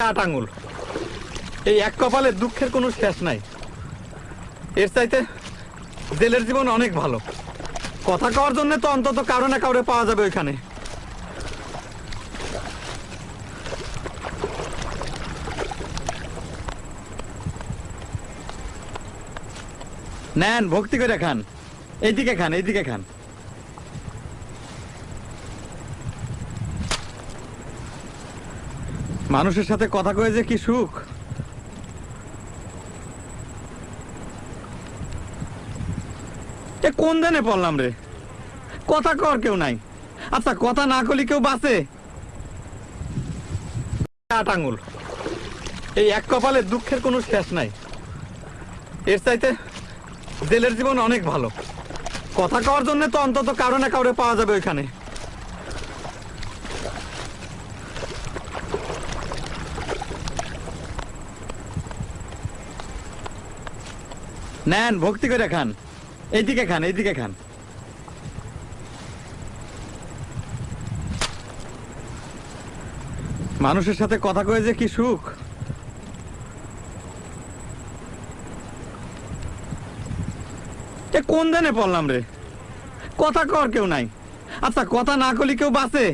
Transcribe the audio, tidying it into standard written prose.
আট আঙুল এই এক কপালে দুঃখের কোনো শেষ নাই। এর চাইতে জেলের জীবন অনেক ভালো। কথা কওয়ার জন্য তো অন্তত কারো না কাউরে পাওয়া যাবে ওইখানে। নেন ভক্তি করে খান, এইদিকে খান, এইদিকে খান। মানুষের সাথে কথা কয়ে যে কি সুখ। এ কোন দানে পড়লাম রে, কথা কর কেউ নাই। আচ্ছা কথা না করলে কেউ বাঁচে? আট আঙুল এই এক কপালে দুঃখের কোনো শেষ নাই। এর চাইতে জেলের জীবন অনেক ভালো। কথা কওয়ার জন্য তো অন্তত কারো না কাউরে পাওয়া যাবে ওইখানে। নেন ভক্তি করে খান, এইদিকে খান, এইদিকে খান। মানুষের সাথে কথা কয়ে যে কি সুখ। এ কোন দানে পড়লাম রে, কথা কর কেউ নাই। আচ্ছা কথা না করলে কেউ বাঁচে?